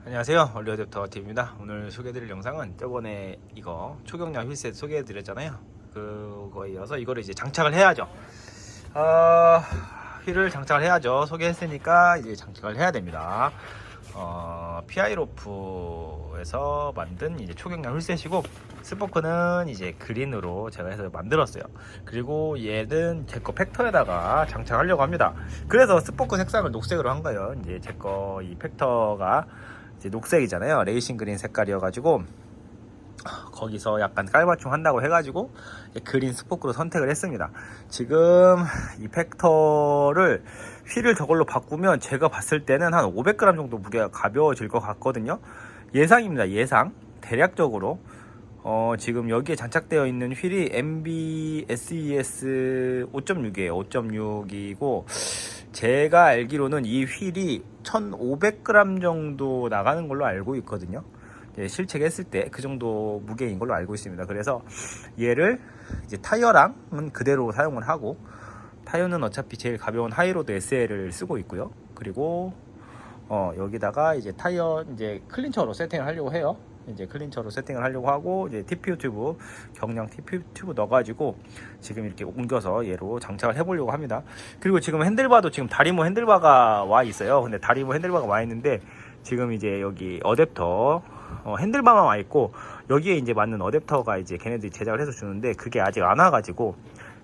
안녕하세요, 올리어댑터 TV입니다. 오늘 소개해드릴 영상은 저번에 이거 초경량 휠셋 소개해드렸잖아요. 그거에 이어서 이거를 이제 장착을 해야죠. 휠을 장착을 해야죠. 소개했으니까 이제 장착을 해야 됩니다. 피아이로프에서 만든 이제 초경량 휠셋이고, 스포크는 이제 그린으로 제가 해서 만들었어요. 그리고 얘는 제 거 팩터에다가 장착하려고 합니다. 그래서 스포크 색상을 녹색으로 한 거예요. 이제 제 거 이 팩터가 이제 녹색이잖아요. 레이싱 그린 색깔이어가지고 거기서 약간 깔맞춤 한다고 해가지고 그린 스포크로 선택을 했습니다. 지금 이 팩터를 휠을 저걸로 바꾸면 제가 봤을 때는 한 500g 정도 무게가 가벼워질 것 같거든요. 예상입니다. 예상. 대략적으로 지금 여기에 장착되어 있는 휠이 MB SES 5.6이에요. 5.6이고 제가 알기로는 이 휠이 1500g 정도 나가는 걸로 알고 있거든요. 실책했을 때 그 정도 무게인 걸로 알고 있습니다. 그래서 얘를 이제 타이어랑은 그대로 사용을 하고, 타이어는 어차피 제일 가벼운 하이로드 SL을 쓰고 있고요. 그리고 여기다가 이제 타이어 이제 클린처로 세팅을 하려고 해요. 이제 클린처로 세팅을 하려고 하고, 이제 TPU 튜브, 경량 TPU 튜브 넣어가지고 지금 이렇게 옮겨서 얘로 장착을 해보려고 합니다. 그리고 지금 핸들바도 지금 다리모 핸들바가 와 있어요. 근데 다리모 핸들바가 와 있는데 지금 이제 여기 어댑터 핸들바만 와 있고, 여기에 이제 맞는 어댑터가 이제 걔네들이 제작을 해서 주는데 그게 아직 안 와가지고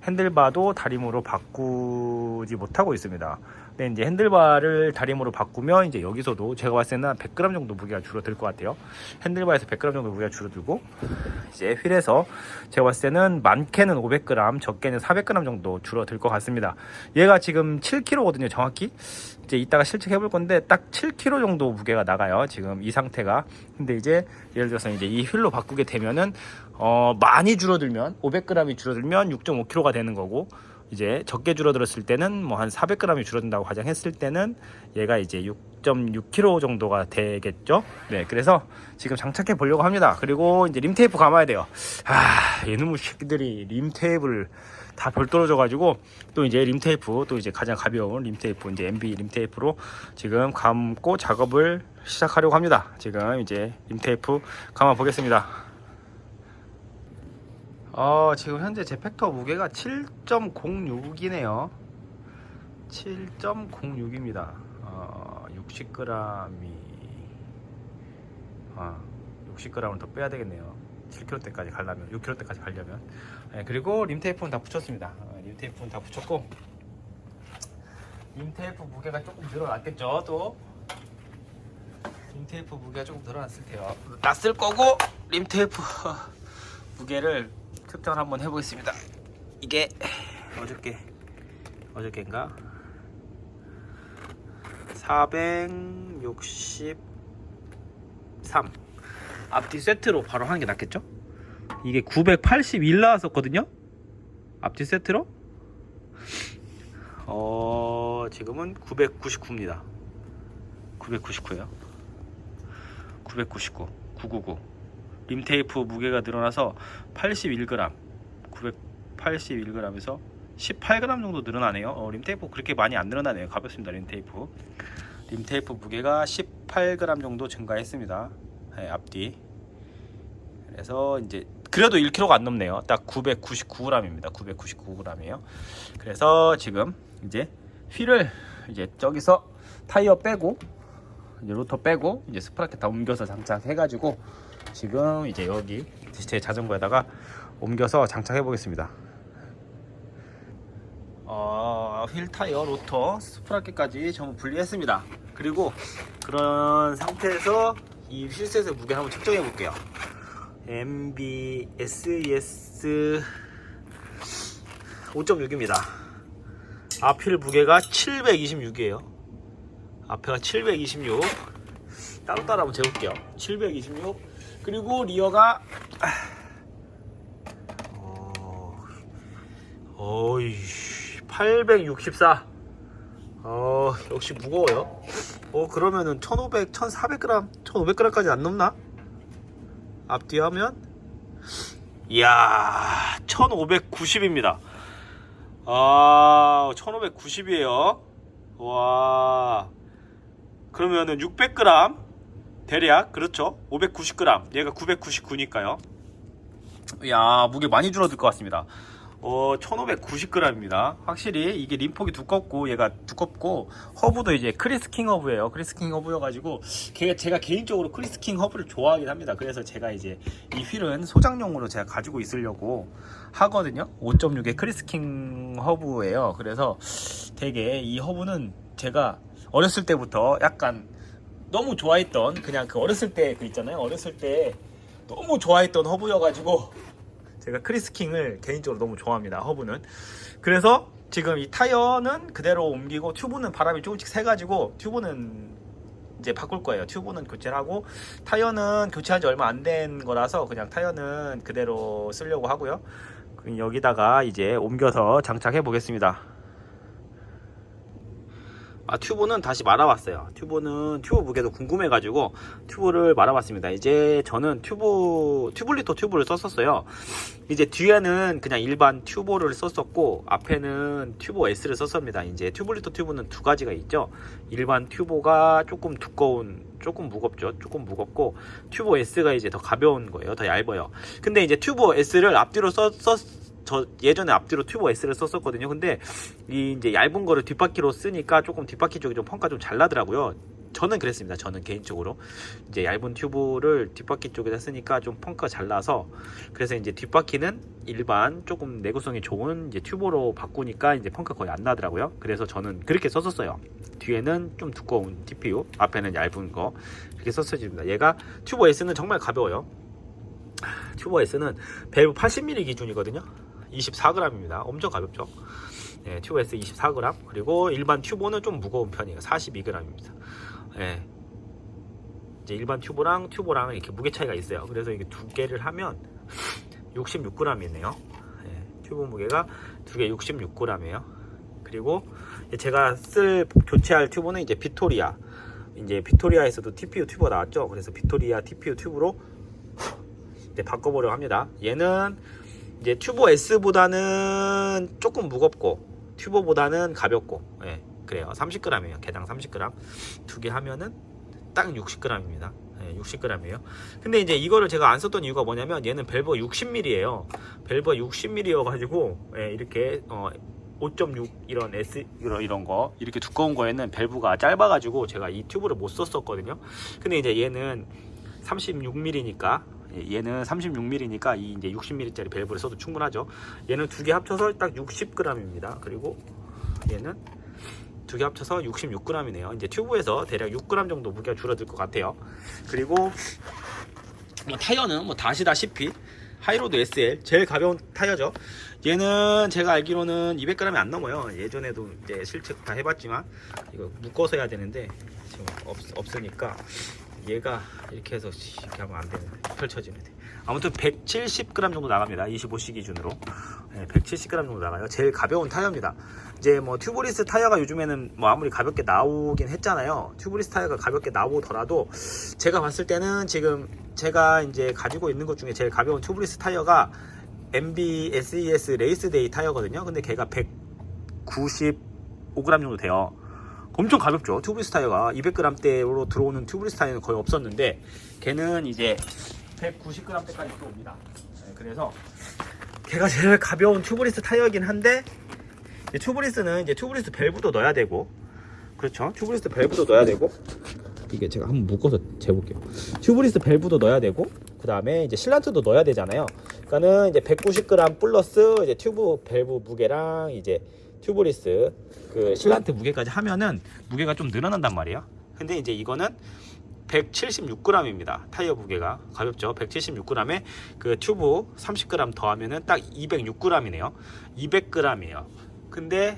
핸들바도 다리모로 바꾸지 못하고 있습니다. 근데 이제 핸들바를 다리모로 바꾸면 이제 여기서도 제가 봤을 때는 100g 정도 무게가 줄어들 것 같아요. 핸들바에서 100g 정도 무게가 줄어들고, 이제 휠에서 제가 봤을 때는 많게는 500g, 적게는 400g 정도 줄어들 것 같습니다. 얘가 지금 7kg거든요, 정확히. 이제 이따가 실측해 볼 건데 딱 7kg 정도 무게가 나가요, 지금 이 상태가. 근데 이제 예를 들어서 이제 이 휠로 바꾸게 되면은 많이 줄어들면 500g이 줄어들면 6.5kg가 되는 거고, 이제 적게 줄어들었을 때는 뭐 한 400g이 줄어든다고 가정했을 때는 얘가 이제 6.6kg 정도가 되겠죠. 네, 그래서 지금 장착해 보려고 합니다. 그리고 이제 림 테이프 감아야 돼요. 이놈의 새끼들이 림 테이프를 다 별도로 줘가지고, 또 이제 림 테이프, 또 이제 가장 가벼운 림 테이프, 이제 MB 림 테이프로 지금 감고 작업을 시작하려고 합니다. 지금 이제 림 테이프 감아 보겠습니다. 지금 현재 제 팩터 무게가 7.06이네요. 7.06입니다. 60g이 60g을 더 빼야 되겠네요. 7kg 대까지 가려면, 6kg 대까지 가려면. 네, 그리고 림 테이프는 다 붙였습니다. 림 테이프는 다 붙였고, 림 테이프 무게가 조금 늘어났겠죠. 또 림 테이프 무게가 조금 늘어났을 거고, 림 테이프 무게를 측정을 한번 해보겠습니다. 이게 어저께인가 463. 앞뒤 세트로 바로 하는 게 낫겠죠? 이게 981 나왔었거든요, 앞뒤 세트로. 지금은 999입니다. 999예요. 999, 999. 림 테이프 무게가 늘어나서 81g, 981g에서 18g 정도 늘어나네요. 림 테이프 그렇게 많이 안 늘어나네요. 가볍습니다. 림 테이프 무게가 18g 정도 증가했습니다. 네, 앞뒤. 그래서 이제 그래도 1kg가 안 넘네요. 딱 999g입니다. 999g이에요. 그래서 지금 이제 휠을 이제 저기서 타이어 빼고, 이제 로터 빼고, 이제 스프라켓 다 옮겨서 장착해가지고 지금 이제 여기 제 자전거에다가 옮겨서 장착해 보겠습니다. 휠, 타이어, 로터, 스프라켓까지 전부 분리했습니다. 그리고 그런 상태에서 이 휠셋의 무게 한번 측정해 볼게요. MB SES 5.6입니다. 앞휠 무게가 726이에요. 앞에가 726. 따로따로 한번 재볼게요. 726. 그리고 리어가 864. 역시 무거워요. 그러면은 1500, 1400g, 1500g까지 안 넘나? 앞뒤 하면 이야, 1590입니다. 1590이에요. 와, 그러면은 600g 대략 그렇죠. 590g, 얘가 999니까요. 야, 무게 많이 줄어들 것 같습니다. 1590g입니다. 확실히 이게 림폭이 두껍고 얘가 두껍고, 허브도 이제 크리스킹 허브예요. 크리스킹 허브여가지고 제가 개인적으로 크리스킹 허브를 좋아하긴 합니다. 그래서 제가 이제 이 휠은 소장용으로 제가 가지고 있으려고 하거든요. 5.6의 크리스킹 허브예요. 그래서 되게 이 허브는 제가 어렸을 때부터 약간 너무 좋아했던, 그냥 그 어렸을 때 그 있잖아요. 어렸을 때 너무 좋아했던 허브여가지고 제가 크리스킹을 개인적으로 너무 좋아합니다. 허브는. 그래서 지금 이 타이어는 그대로 옮기고, 튜브는 바람이 조금씩 새가지고 튜브는 이제 바꿀 거예요. 튜브는 교체를 하고, 타이어는 교체한 지 얼마 안 된 거라서 그냥 타이어는 그대로 쓰려고 하고요. 그럼 여기다가 이제 옮겨서 장착해 보겠습니다. 튜브는 다시 말아봤어요. 튜브 무게도 궁금해가지고 튜브를 말아봤습니다. 이제 저는 튜블리터 튜브를 썼었어요. 이제 뒤에는 그냥 일반 튜브를 썼었고, 앞에는 튜브 S를 썼습니다. 이제 튜블리터 튜브는 두 가지가 있죠. 일반 튜브가 조금 두꺼운, 조금 무겁죠. 조금 무겁고, 튜브 S가 이제 더 가벼운 거예요. 더 얇아요. 근데 이제 튜브 S를 앞뒤로 저 예전에 앞뒤로 튜브 S를 썼었거든요. 근데 이 이제 얇은 거를 뒷바퀴로 쓰니까 조금 뒷바퀴 쪽이 좀 펑크가 좀 잘 나더라고요. 저는 그랬습니다. 저는 개인적으로 이제 얇은 튜브를 뒷바퀴 쪽에다 쓰니까 좀 펑크가 잘 나서, 그래서 이제 뒷바퀴는 일반 조금 내구성이 좋은 이제 튜브로 바꾸니까 이제 펑크가 거의 안 나더라고요. 그래서 저는 그렇게 썼었어요. 뒤에는 좀 두꺼운 TPU, 앞에는 얇은 거, 그렇게 썼어집니다. 얘가 튜브 S는 정말 가벼워요. 튜브 S는 밸브 80mm 기준이거든요. 24g입니다. 엄청 가볍죠. 네, 튜브 S 24g. 그리고 일반 튜브는 좀 무거운 편이에요. 42g입니다. 네. 이제 일반 튜브랑 이렇게 무게 차이가 있어요. 그래서 이게 두 개를 하면 66g이네요. 네, 튜브 무게가 두 개 66g이에요. 그리고 제가 교체할 튜브는 이제 비토리아에서도 TPU 튜브가 나왔죠. 그래서 비토리아 TPU 튜브로 이제 바꿔보려고 합니다. 얘는 이제 튜브 S보다는 조금 무겁고, 튜브보다는 가볍고, 예, 그래요. 30g이에요. 개당 30g. 두 개 하면은 딱 60g입니다. 예, 60g이에요. 근데 이제 이거를 제가 안 썼던 이유가 뭐냐면, 얘는 밸브가 60mm예요. 밸브가 60mm여가지고, 예, 이렇게 5.6 이런 S 이런 거 이렇게 두꺼운 거에는 밸브가 짧아가지고 제가 이 튜브를 못 썼었거든요. 근데 이제 얘는 36mm니까, 얘는 36mm니까 이 이제 60mm짜리 밸브를 써도 충분하죠. 얘는 두 개 합쳐서 딱 60g입니다. 그리고 얘는 두 개 합쳐서 66g이네요. 이제 튜브에서 대략 6g 정도 무게가 줄어들 것 같아요. 그리고 타이어는 다 아시다시피 하이로드 SL 제일 가벼운 타이어죠. 얘는 제가 알기로는 200g이 안 넘어요. 예전에도 이제 실측 다 해봤지만 이거 묶어서 해야 되는데 지금 없으니까 얘가 이렇게 해서 이렇게 하면 안 되는데, 펼쳐지는데. 아무튼 170g 정도 나갑니다. 25C 기준으로. 네, 170g 정도 나가요. 제일 가벼운 타이어입니다. 이제 튜브리스 타이어가 요즘에는 아무리 가볍게 나오긴 했잖아요. 튜브리스 타이어가 가볍게 나오더라도 제가 봤을 때는 지금 제가 이제 가지고 있는 것 중에 제일 가벼운 튜브리스 타이어가 MB SES 레이스데이 타이어거든요. 근데 걔가 195g 정도 돼요. 엄청 가볍죠. 튜브리스 타이어가 200g대로 들어오는 튜브리스 타이어는 거의 없었는데, 걔는 이제 190g대까지 들어옵니다. 네, 그래서 걔가 제일 가벼운 튜브리스 타이어이긴 한데, 튜브리스는 이제 튜브리스 밸브도 넣어야 되고, 그렇죠. 튜브리스 밸브도 넣어야 되고, 이게 제가 한번 묶어서 재볼게요. 튜브리스 밸브도 넣어야 되고, 그 다음에 이제 실란트도 넣어야 되잖아요. 그러니까는 이제 190g 플러스 이제 튜브 밸브 무게랑 이제 튜브리스 그 실란트 무게까지 하면은 무게가 좀 늘어난단 말이에요. 근데 이제 이거는 176g입니다. 타이어 무게가 가볍죠. 176g에 그 튜브 30g 더하면은 딱 206g이네요. 200g이에요. 근데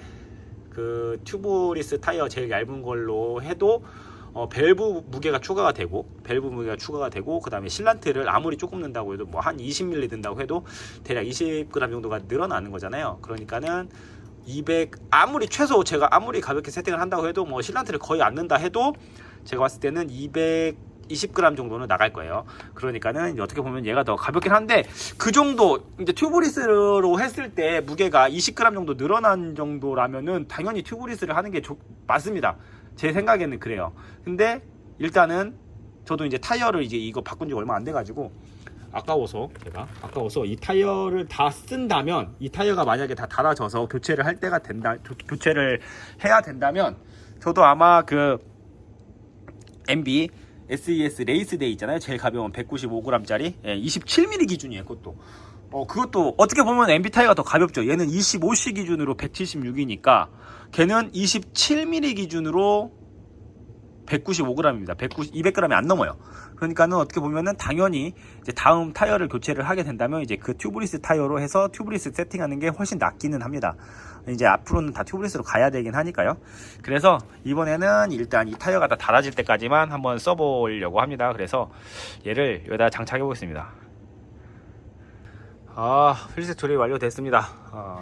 그 튜브리스 타이어 제일 얇은 걸로 해도 밸브 무게가 추가가 되고, 그 다음에 실란트를 아무리 조금 넣는다고 해도 한 20mm 든다고 해도 대략 20g 정도가 늘어나는 거잖아요. 그러니까는 200, 최소 제가 아무리 가볍게 세팅을 한다고 해도 실란트를 거의 안 넣는다 해도 제가 봤을 때는 220g 정도는 나갈 거예요. 그러니까는 어떻게 보면 얘가 더 가볍긴 한데, 그 정도 이제 튜브리스로 했을 때 무게가 20g 정도 늘어난 정도라면은 당연히 튜브리스를 하는 게 맞습니다. 제 생각에는 그래요. 근데 일단은 저도 이제 타이어를 이제 이거 바꾼 지 얼마 안 돼가지고 아까워서 이 타이어를 다 쓴다면, 이 타이어가 만약에 다 닳아져서 교체를 할 때가 교체를 해야 된다면, 저도 아마 그 MB SES 레이스데이 있잖아요. 제일 가벼운 195g짜리 27mm 기준이에요. 그것도 어떻게 보면 MB 타이어가 더 가볍죠. 얘는 25C 기준으로 176이니까 걔는 27mm 기준으로 195g입니다. 200g이 안 넘어요. 그러니까는 어떻게 보면은 당연히 이제 다음 타이어를 교체를 하게 된다면 이제 그 튜브리스 타이어로 해서 튜브리스 세팅하는 게 훨씬 낫기는 합니다. 이제 앞으로는 다 튜브리스로 가야 되긴 하니까요. 그래서 이번에는 일단 이 타이어가 다 닳아질 때까지만 한번 써보려고 합니다. 그래서 얘를 여기다 장착해 보겠습니다. 휠셋 조립 완료됐습니다.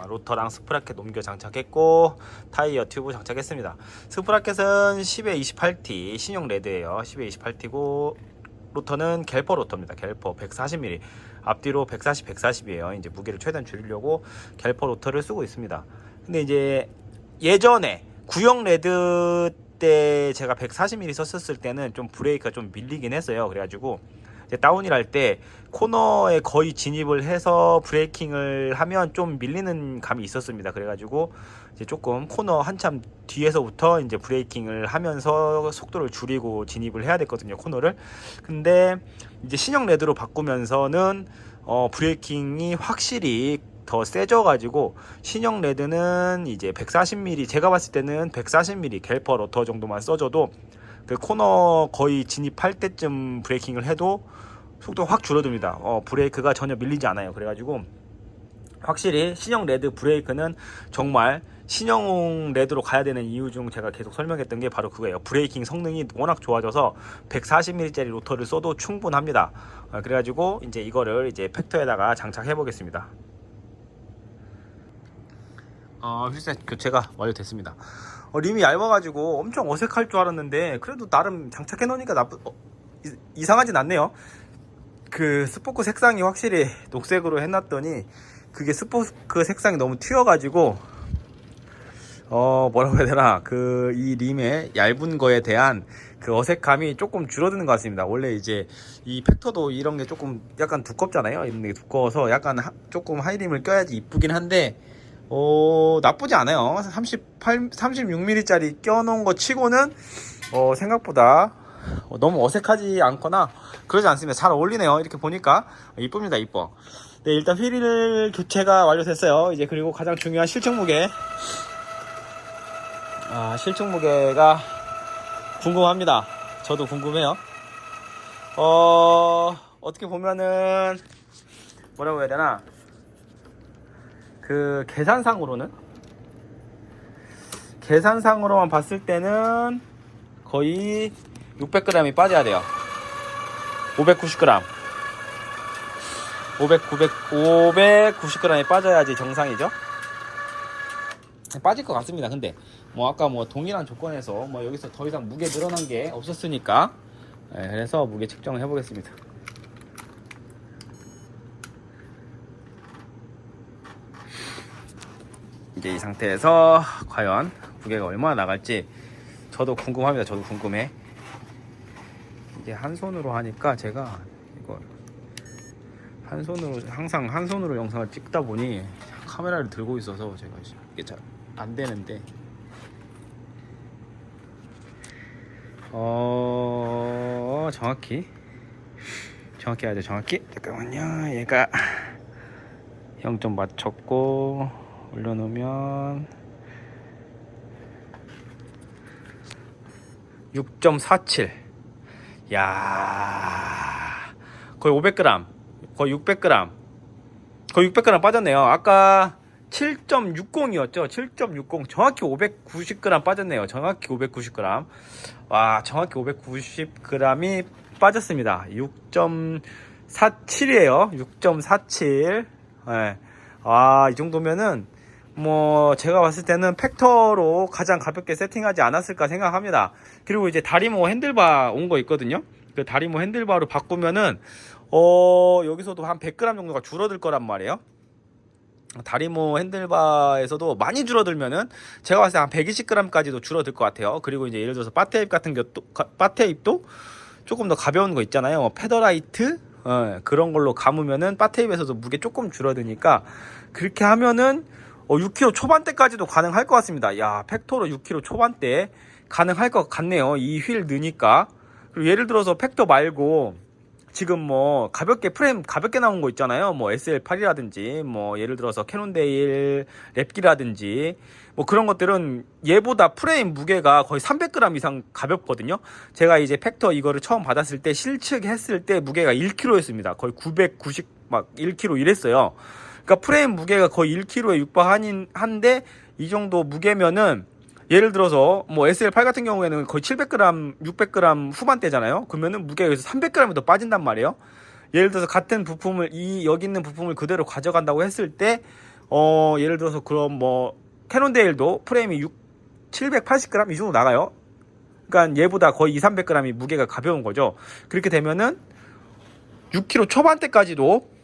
로터랑 스프라켓 옮겨 장착했고 타이어 튜브 장착했습니다. 스프라켓은 10에 28T 신형 레드예요. 10에 28T고 로터는 갤퍼 로터입니다. 갤퍼 140mm, 앞뒤로 140, 140이에요. 이제 무게를 최대한 줄이려고 갤퍼 로터를 쓰고 있습니다. 근데 이제 예전에 구형 레드 때 제가 140mm 썼을 때는 좀 브레이크가 좀 밀리긴 했어요. 그래가지고 이제 다운힐 할 때 코너에 거의 진입을 해서 브레이킹을 하면 좀 밀리는 감이 있었습니다. 그래가지고 이제 조금 코너 한참 뒤에서부터 이제 브레이킹을 하면서 속도를 줄이고 진입을 해야 됐거든요, 코너를. 근데 이제 신형 레드로 바꾸면서는 브레이킹이 확실히 더 세져가지고 신형 레드는 이제 140mm, 제가 봤을 때는 140mm 갤퍼 로터 정도만 써줘도 그 코너 거의 진입할 때쯤 브레이킹을 해도 속도가 확 줄어듭니다. 브레이크가 전혀 밀리지 않아요. 그래가지고 확실히 신형 레드 브레이크는 정말 신형 레드로 가야 되는 이유 중 제가 계속 설명했던 게 바로 그거예요. 브레이킹 성능이 워낙 좋아져서 140mm짜리 로터를 써도 충분합니다. 그래가지고 이제 이거를 이제 팩터에다가 장착해 보겠습니다. 휠셋 교체가 완료됐습니다. 림이 얇아가지고 엄청 어색할 줄 알았는데 그래도 나름 장착해 놓으니까 이상하진 않네요. 그 스포크 색상이 확실히 녹색으로 해놨더니 그게 스포크 색상이 너무 튀어가지고 뭐라고 해야 되나, 그 이 림의 얇은 거에 대한 그 어색함이 조금 줄어드는 것 같습니다. 원래 이제 이 팩터도 이런 게 조금 약간 두껍잖아요. 이런 게 두꺼워서 약간 조금 하이림을 껴야지 이쁘긴 한데 나쁘지 않아요. 36mm짜리 껴놓은 거 치고는 생각보다 너무 어색하지 않거나 그러지 않습니다. 잘 어울리네요. 이렇게 보니까 이쁩니다. 이뻐. 네, 일단 휠 교체가 완료됐어요. 이제 그리고 가장 중요한 실측 무게. 실측 무게가 궁금합니다. 저도 궁금해요. 어떻게 보면은 뭐라고 해야 되나, 그 계산상으로만 봤을 때는 거의 600g이 빠져야 돼요. 590g 590g이 빠져야지 정상이죠. 빠질 것 같습니다. 근데 뭐 아까 뭐 동일한 조건에서 뭐 여기서 더 이상 무게 늘어난 게 없었으니까, 그래서 무게 측정을 해보겠습니다. 이제 이 상태에서 과연 무게가 얼마나 나갈지 저도 궁금합니다. 저도 궁금해. 이게 한 손으로 하니까 제가 이거 항상 한 손으로 영상을 찍다 보니 카메라를 들고 있어서 제가 이게 잘 안 되는데, 정확히 해야 돼. 정확히. 잠깐만요. 얘가 0점 맞췄고 올려놓으면 6.47. 야, 거의 500g, 거의 600g, 거의 600g 빠졌네요. 아까 7.60이었죠. 7.60, 정확히 590g 빠졌네요. 정확히 590g. 와, 정확히 590g이 빠졌습니다. 6.47이에요 6.47. 네. 이 정도면은 뭐 제가 봤을 때는 팩터로 가장 가볍게 세팅하지 않았을까 생각합니다. 그리고 이제 다리모 핸들바 온 거 있거든요. 그 다리모 핸들바로 바꾸면은 여기서도 한 100g 정도가 줄어들 거란 말이에요. 다리모 핸들바에서도 많이 줄어들면은 제가 봤을 때 한 120g까지도 줄어들 것 같아요. 그리고 이제 예를 들어서 바테입 같은 것도, 바테입도 조금 더 가벼운 거 있잖아요. 페더라이트 그런 걸로 감으면은 바테입에서도 무게 조금 줄어드니까 그렇게 하면은 6kg 초반대까지도 가능할 것 같습니다. 야, 팩토로 6kg 초반대 가능할 것 같네요. 이 휠 느니까. 그리고 예를 들어서 팩토 말고 지금 뭐 가볍게 프레임 가볍게 나온 거 있잖아요. 뭐 SL8이라든지 뭐 예를 들어서 캐논데일 랩기라든지 뭐 그런 것들은 얘보다 프레임 무게가 거의 300g 이상 가볍거든요. 제가 이제 팩터 이거를 처음 받았을 때 실측했을 때 무게가 1kg였습니다. 거의 990 막 1kg 이랬어요. 그러니까 프레임 무게가 거의 1kg에 육박한데 이 정도 무게면은 예를 들어서 뭐 SL8 같은 경우에는 거의 700g, 600g 후반대잖아요. 그러면은 무게가 여기서 300g이 더 빠진단 말이에요. 예를 들어서 같은 부품을 여기 있는 부품을 그대로 가져간다고 했을 때 예를 들어서 그럼 뭐 캐논데일도 프레임이 780g 이 정도 나가요. 그러니까 얘보다 거의 200~300g이 무게가 가벼운 거죠. 그렇게 되면은 6kg 초반대까지도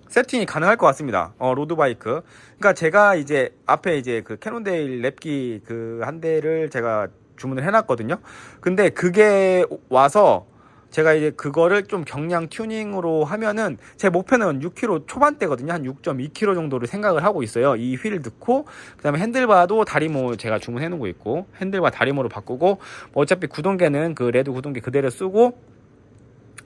세팅이 가능할 것 같습니다. 로드바이크. 그러니까 제가 이제 앞에 이제 그 캐논데일 랩기 그 한 대를 제가 주문을 해놨거든요. 근데 그게 와서 제가 이제 그거를 좀 경량 튜닝으로 하면은 제 목표는 6kg 초반대거든요. 한 6.2kg 정도를 생각을 하고 있어요. 이 휠 넣고 그다음에 핸들바도 다리모 제가 주문해 놓은 거 있고 핸들바 다리모로 바꾸고 뭐 어차피 구동계는 그 레드 구동계 그대로 쓰고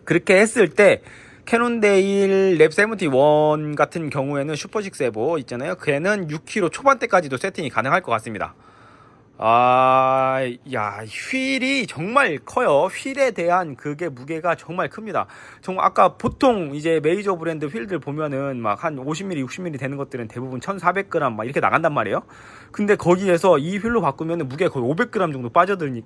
그렇게 했을 때 캐논데일 랩 71 같은 경우에는 슈퍼6 에보 있잖아요. 걔는 6kg 초반대까지도 세팅이 가능할 것 같습니다. 야, 휠이 정말 커요. 휠에 대한 그게 무게가 정말 큽니다. 정말 아까 보통 이제 메이저 브랜드 휠들 보면은 막 한 50mm, 60mm 되는 것들은 대부분 1400g 막 이렇게 나간단 말이에요. 근데 거기에서 이 휠로 바꾸면은 무게가 거의 500g 정도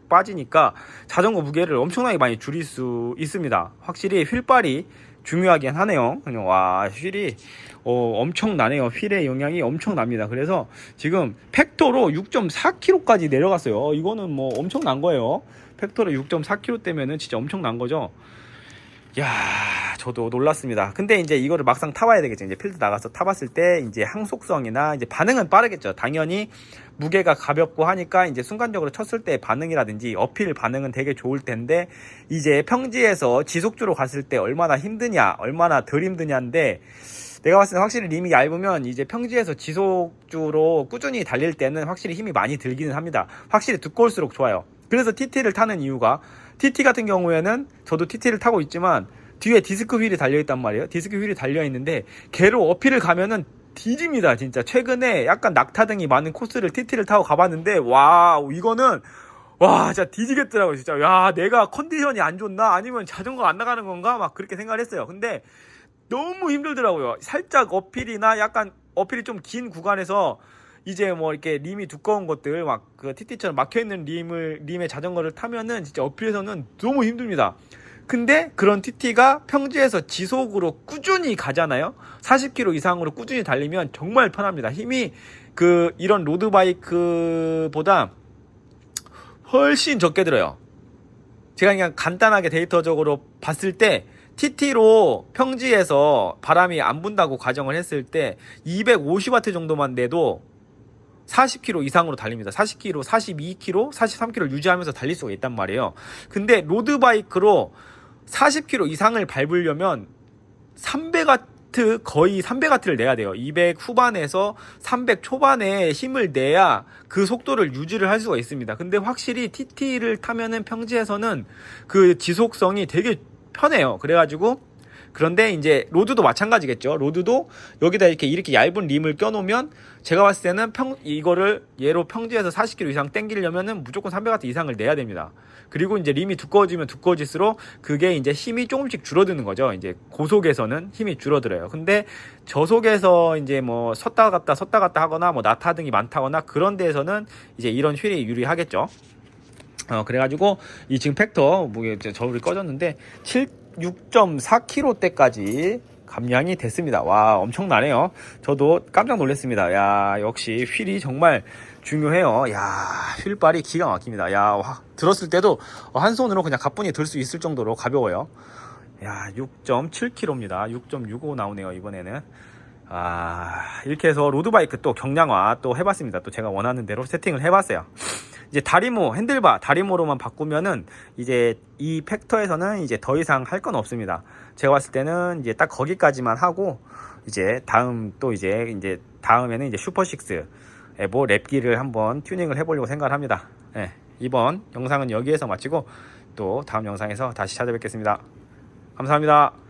빠지니까 자전거 무게를 엄청나게 많이 줄일 수 있습니다. 확실히 휠발이 중요하긴 하네요. 그냥 와, 휠이 엄청나네요. 휠의 영향이 엄청납니다. 그래서 지금 팩토로 6.4kg까지 내려갔어요. 이거는 뭐 엄청난 거예요. 팩토로 6.4kg 때면은 진짜 엄청난 거죠. 야, 저도 놀랐습니다. 근데 이제 이거를 막상 타봐야 되겠죠. 이제 필드 나가서 타봤을 때 이제 항속성이나 이제 반응은 빠르겠죠. 당연히 무게가 가볍고 하니까 이제 순간적으로 쳤을 때 반응이라든지 어필 반응은 되게 좋을 텐데 이제 평지에서 지속주로 갔을 때 얼마나 힘드냐, 얼마나 덜 힘드냐인데 내가 봤을 때 확실히 림이 얇으면 이제 평지에서 지속주로 꾸준히 달릴 때는 확실히 힘이 많이 들기는 합니다. 확실히 두꺼울수록 좋아요. 그래서 TT를 타는 이유가 TT 같은 경우에는 저도 TT를 타고 있지만 뒤에 디스크 휠이 달려있단 말이에요. 디스크 휠이 달려있는데 걔로 어필을 가면은 뒤집니다. 진짜 최근에 약간 낙타등이 많은 코스를 TT를 타고 가봤는데 와, 이거는 와, 진짜 뒤지겠더라고요. 진짜 야, 내가 컨디션이 안 좋나 아니면 자전거 안 나가는 건가 막 그렇게 생각을 했어요. 근데 너무 힘들더라고요. 살짝 어필이나 약간 어필이 좀 긴 구간에서 이제 뭐 이렇게 림이 두꺼운 것들 막 그 TT처럼 막혀있는 림의 자전거를 타면은 진짜 어필에서는 너무 힘듭니다. 근데 그런 TT가 평지에서 지속으로 꾸준히 가잖아요. 40km 이상으로 꾸준히 달리면 정말 편합니다. 힘이 이런 로드바이크보다 훨씬 적게 들어요. 제가 그냥 간단하게 데이터적으로 봤을 때 TT로 평지에서 바람이 안 분다고 가정을 했을 때 250W 정도만 내도 40km 이상으로 달립니다. 40km, 42km, 43km를 유지하면서 달릴 수가 있단 말이에요. 근데 로드바이크로 40km 이상을 밟으려면 300W, 거의 300W를 내야 돼요. 200 후반에서 300 초반에 힘을 내야 그 속도를 유지를 할 수가 있습니다. 근데 확실히 TT를 타면은 평지에서는 그 지속성이 되게 편해요. 그래가지고 그런데 이제 로드도 마찬가지겠죠. 로드도 여기다 이렇게 얇은 림을 껴놓으면 제가 봤을 때는 이거를 얘로 평지에서 40km 이상 땡기려면은 무조건 300W 이상을 내야 됩니다. 그리고 이제 림이 두꺼워지면 두꺼워질수록 그게 이제 힘이 조금씩 줄어드는 거죠. 이제 고속에서는 힘이 줄어들어요. 근데 저속에서 이제 뭐 섰다 갔다 하거나 뭐 나타등이 많다거나 그런 데에서는 이제 이런 휠이 유리하겠죠. 그래가지고 이 지금 팩터 뭐 저울이 꺼졌는데 6.4kg대까지 감량이 됐습니다. 와, 엄청나네요. 저도 깜짝 놀랐습니다. 야, 역시 휠이 정말 중요해요. 야, 휠발이 기가 막힙니다. 야, 와, 들었을 때도 한 손으로 그냥 가뿐히 들 수 있을 정도로 가벼워요. 야, 6.7kg입니다. 6.65 나오네요, 이번에는. 이렇게 해서 로드바이크 또 경량화 또 해봤습니다. 또 제가 원하는 대로 세팅을 해봤어요. 이제 다리모, 핸들바 다리모로만 바꾸면은 이제 이 팩터에서는 이제 더 이상 할 건 없습니다. 제가 봤을 때는 이제 딱 거기까지만 하고 이제 다음에는 이제 슈퍼6 에보 랩기를 한번 튜닝을 해보려고 생각을 합니다. 네, 이번 영상은 여기에서 마치고 또 다음 영상에서 다시 찾아뵙겠습니다. 감사합니다.